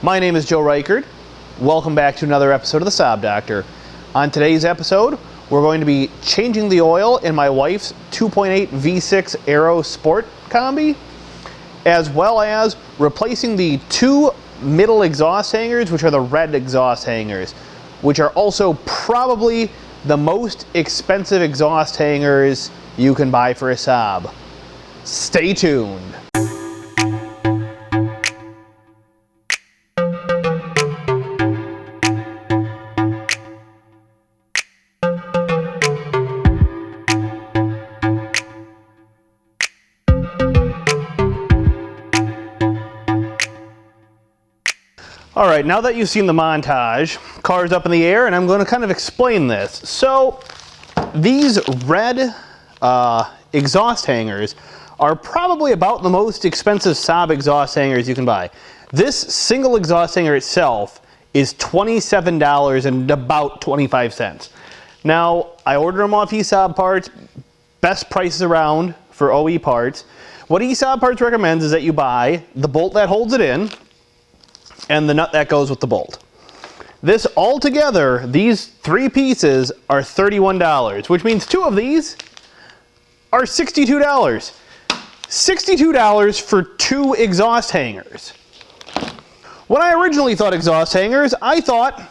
My name is Joe Reichard. Welcome back to another episode of the Saab Doctor. On today's episode, we're going to be changing the oil in my wife's 2.8 V6 Aero SportCombi, as well as replacing the two middle exhaust hangers, which are the red exhaust hangers, which are also probably the most expensive exhaust hangers you can buy for a Saab. Stay tuned. All right, now that you've seen the montage, car's up in the air, and I'm going to kind of explain this. So, these red exhaust hangers are probably about the most expensive Saab exhaust hangers you can buy. This single exhaust hanger itself is $27 and about 25 cents. Now, I ordered them off eSaab Parts, best prices around for OE parts. What eSaab Parts recommends is that you buy the bolt that holds it in, and the nut that goes with the bolt. This altogether, these three pieces are $31, which means two of these are $62. $62 for two exhaust hangers. When I originally thought exhaust hangers, I thought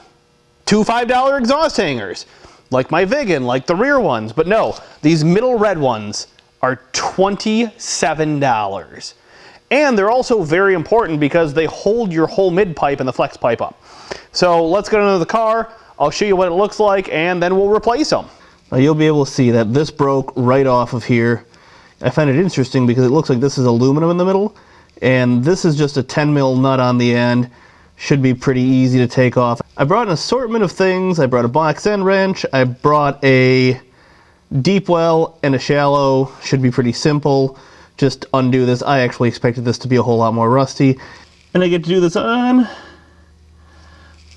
two $5 exhaust hangers, like my Vigan, like the rear ones, but no, these middle red ones are $27. And they're also very important because they hold your whole mid pipe and the flex pipe up. So let's get into the car, I'll show you what it looks like, and then we'll replace them. Now you'll be able to see that this broke right off of here. I find it interesting because it looks like this is aluminum in the middle, and this is just a 10 mil nut on the end. Should be pretty easy to take off. I brought an assortment of things. I brought a box end wrench, I brought a deep well and a shallow. Should be pretty simple. Just undo this. I actually expected this to be a whole lot more rusty. And I get to do this on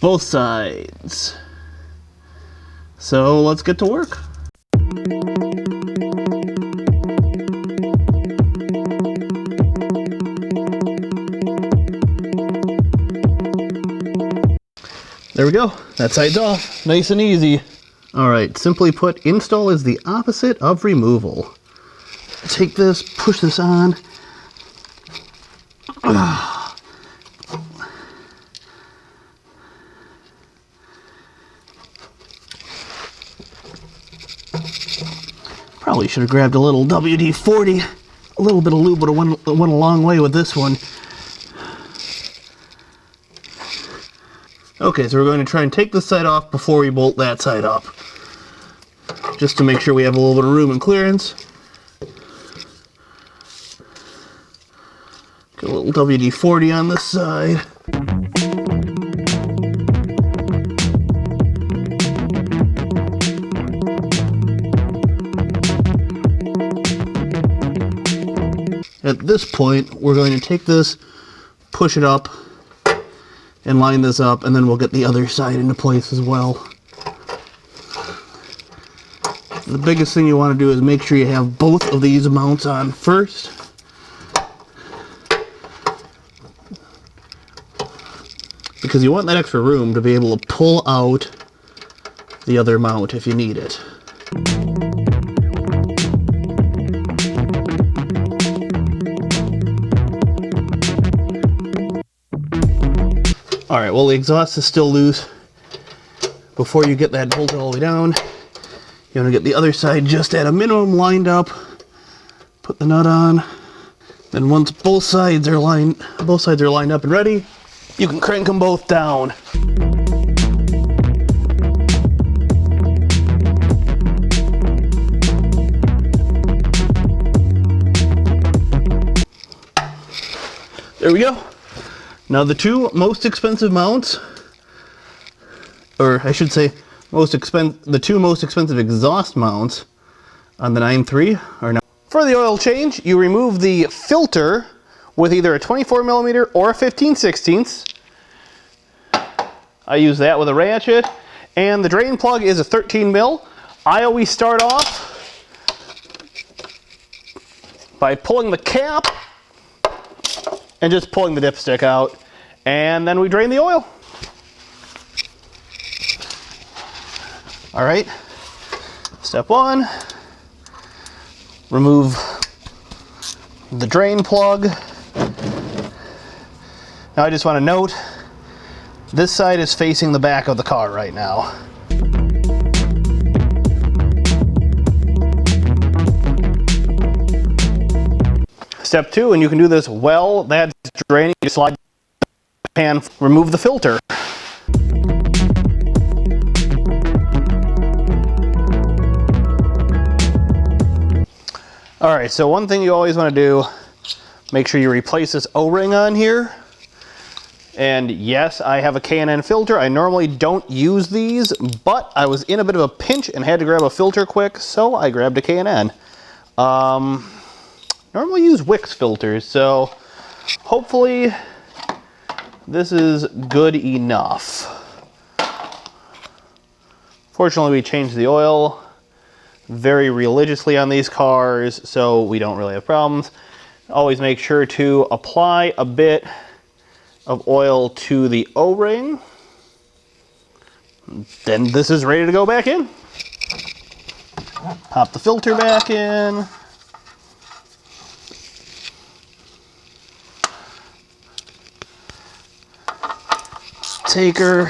both sides. So let's get to work. There we go. That side's off. Nice and easy. Alright, simply put, install is the opposite of removal. Take this, push this on. Probably should have grabbed a little WD-40. A little bit of lube would have went a long way with this one. Okay, so we're going to try and take this side off before we bolt that side up, just to make sure we have a little bit of room and clearance. Get a little WD-40 on this side. At this point, we're going to take this, push it up, and line this up, and then we'll get the other side into place as well. The biggest thing you want to do is make sure you have both of these mounts on first. Because you want that extra room to be able to pull out the other mount if you need it. Alright, well the exhaust is still loose. Before you get that bolted all the way down, you want to get the other side just at a minimum lined up. Put the nut on. Then once both sides are lined up and ready, you can crank them both down. There we go. Now the two most expensive mounts, or I should say the two most expensive exhaust mounts on the 9.3 are now. For the oil change, you remove the filter with either a 24mm or a 15/16. I use that with a ratchet. And the drain plug is a 13mm. I always start off by pulling the cap and just pulling the dipstick out. And then we drain the oil. All right, step one, remove the drain plug. Now I just want to note, this side is facing the back of the car right now. Step two, and you can do this while that's draining, you slide the pan, remove the filter. All right, so one thing you always want to do, make sure you replace this O-ring on here. And yes, I have a K&N filter. I normally don't use these, but I was in a bit of a pinch and had to grab a filter quick, so I grabbed a K&N. Normally use Wix filters, so hopefully this is good enough. Fortunately, we changed the oil very religiously on these cars, so we don't really have problems. Always make sure to apply a bit of oil to the O-ring. Then this is ready to go back in. Pop the filter back in. Take her,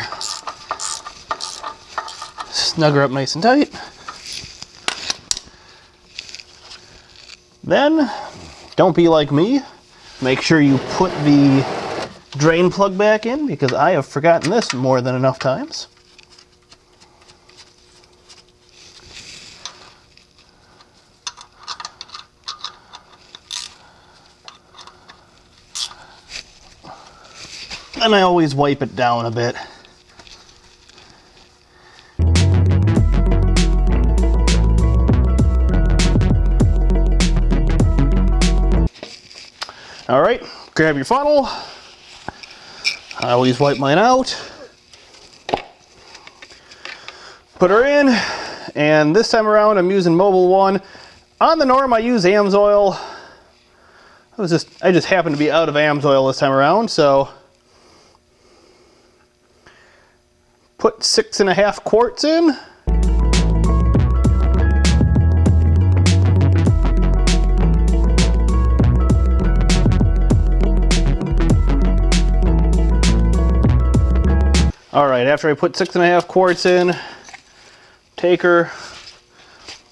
snug her up nice and tight. Then, don't be like me. Make sure you put the drain plug back in, because I have forgotten this more than enough times. And I always wipe it down a bit. All right, grab your funnel. I always wipe mine out. Put her in, and this time around I'm using Mobil 1. On the norm I use AMSOIL. I just happened to be out of AMSOIL this time around, so put 6.5 quarts in. All right, after I put 6.5 quarts in, take her,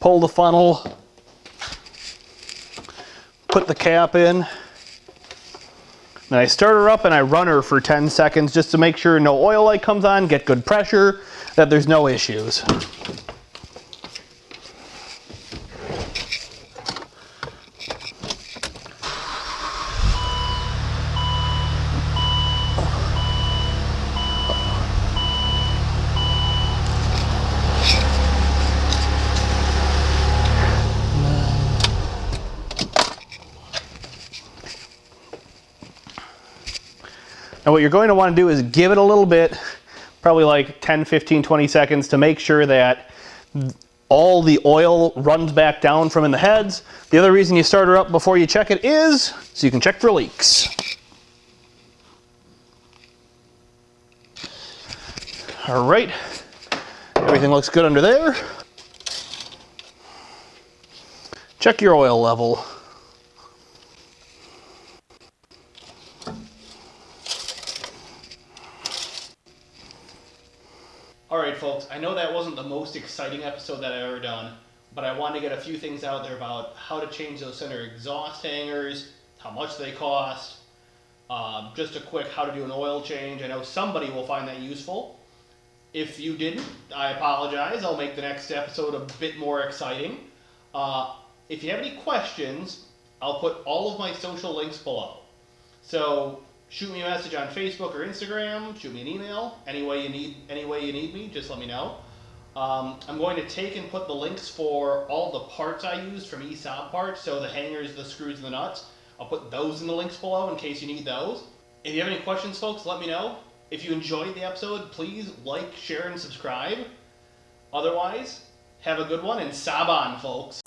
pull the funnel, put the cap in. Then I start her up and I run her for 10 seconds just to make sure no oil light comes on, get good pressure, that there's no issues. Now what you're going to want to do is give it a little bit, probably like 10, 15, 20 seconds to make sure that all the oil runs back down from in the heads. The other reason you start her up before you check it is so you can check for leaks. All right, everything looks good under there. Check your oil level. Alright folks, I know that wasn't the most exciting episode that I've ever done, but I wanted to get a few things out there about how to change those center exhaust hangers, how much they cost, just a quick how to do an oil change. I know somebody will find that useful. If you didn't, I apologize. I'll make the next episode a bit more exciting. If you have any questions, I'll put all of my social links below. So shoot me a message on Facebook or Instagram, shoot me an email, any way you need me, just let me know. I'm going to take and put the links for all the parts I used from Saab parts, so the hangers, the screws, and the nuts. I'll put those in the links below in case you need those. If you have any questions, folks, let me know. If you enjoyed the episode, please like, share, and subscribe. Otherwise, have a good one, and Saab on, folks.